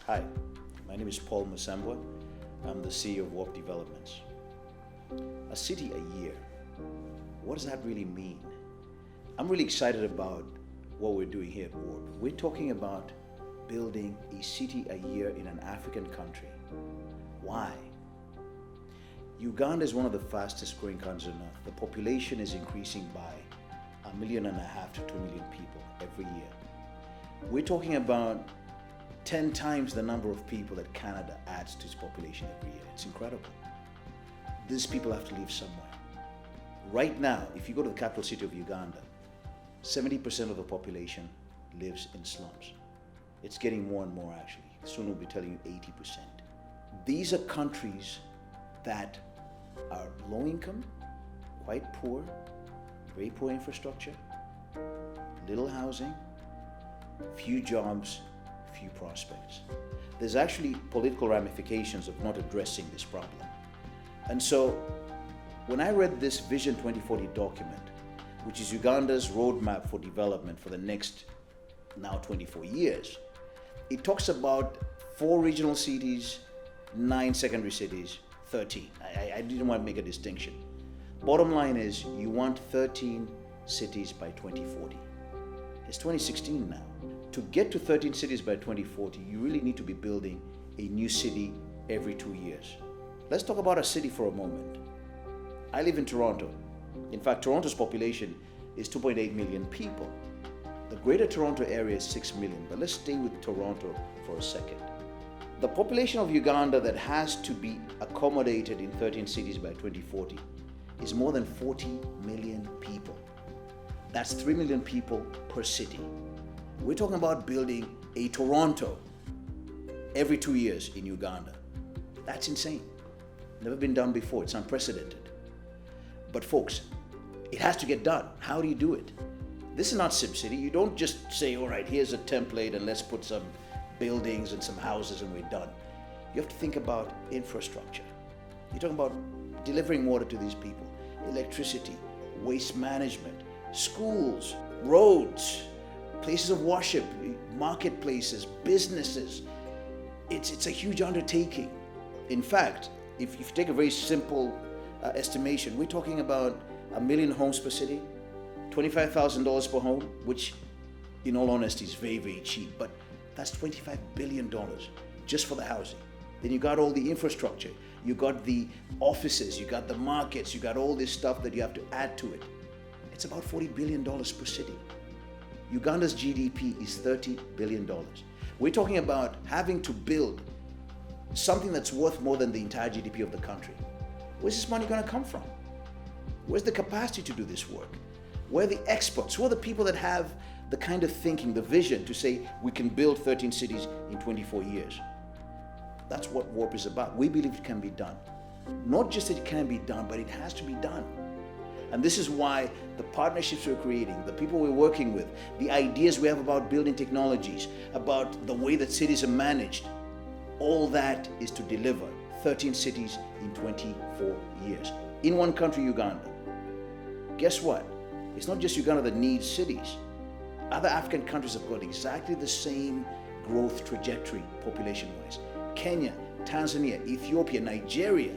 Hi, my name is Paul Musambwa. I'm the CEO of Warp Developments. A city a year. What does that really mean? I'm really excited about what we're doing here at Warp. We're talking about building a city a year in an African country. Why? Uganda is one of the fastest growing countries on earth. The population is increasing by 1.5 million to 2 million people every year. We're talking about 10 times the number of people that Canada adds to its population every year. It's incredible. These people have to live somewhere. Right now, if you go to the capital city of Uganda, 70% of the population lives in slums. It's getting more and more actually. Soon we'll be telling you 80%. These are countries that are low income, quite poor, very poor infrastructure, little housing, few jobs, few prospects. There's actually political ramifications of not addressing this problem. And so when I read this Vision 2040 document, which is Uganda's roadmap for development for the next now 24 years, it talks about 4 regional cities, 9 secondary cities, 13. I didn't want to make a distinction. Bottom line is you want 13 cities by 2040. It's 2016 now. To get to 13 cities by 2040, you really need to be building a new city every 2 years. Let's talk about a city for a moment. I live in Toronto. In fact, Toronto's population is 2.8 million people. The greater Toronto area is 6 million, but let's stay with Toronto for a second. The population of Uganda that has to be accommodated in 13 cities by 2040 is more than 40 million people. That's 3 million people per city. We're talking about building a Toronto every 2 years in Uganda. That's insane. Never been done before. It's unprecedented. But folks, it has to get done. How do you do it? This is not SimCity. You don't just say, all right, here's a template and let's put some buildings and some houses and we're done. You have to think about infrastructure. You're talking about delivering water to these people, electricity, waste management, schools, roads, places of worship, marketplaces, businesses. It's a huge undertaking. In fact, if you take a very simple estimation, we're talking about 1 million homes per city, $25,000 per home, which in all honesty is very, very cheap, but that's $25 billion just for the housing. Then you got all the infrastructure, you got the offices, you got the markets, you got all this stuff that you have to add to it. It's about $40 billion per city. Uganda's GDP is $30 billion. We're talking about having to build something that's worth more than the entire GDP of the country. Where's this money going to come from? Where's the capacity to do this work? Where are the experts? Who are the people that have the kind of thinking, the vision to say we can build 13 cities in 24 years? That's what Warp is about. We believe it can be done. Not just that it can be done, but it has to be done. And this is why the partnerships we're creating, the people we're working with, the ideas we have about building technologies, about the way that cities are managed, all that is to deliver 13 cities in 24 years. In one country, Uganda. Guess what? It's not just Uganda that needs cities. Other African countries have got exactly the same growth trajectory population-wise. Kenya, Tanzania, Ethiopia, Nigeria,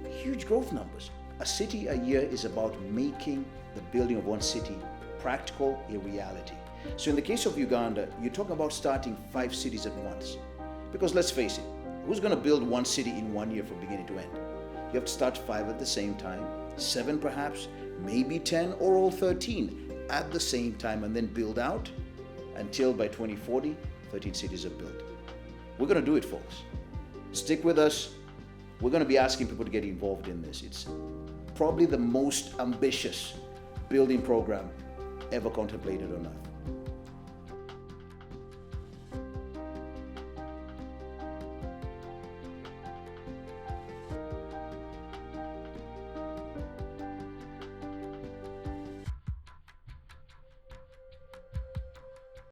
huge growth numbers. A city a year is about making the building of one city practical, a reality. So in the case of Uganda, you're talking about starting 5 cities at once. Because let's face it, who's going to build one city in 1 year from beginning to end? You have to start 5 at the same time, 7 perhaps, maybe 10 or all 13 at the same time, and then build out until by 2040, 13 cities are built. We're going to do it, folks. Stick with us. We're going to be asking people to get involved in this. It's probably the most ambitious building program ever contemplated on earth.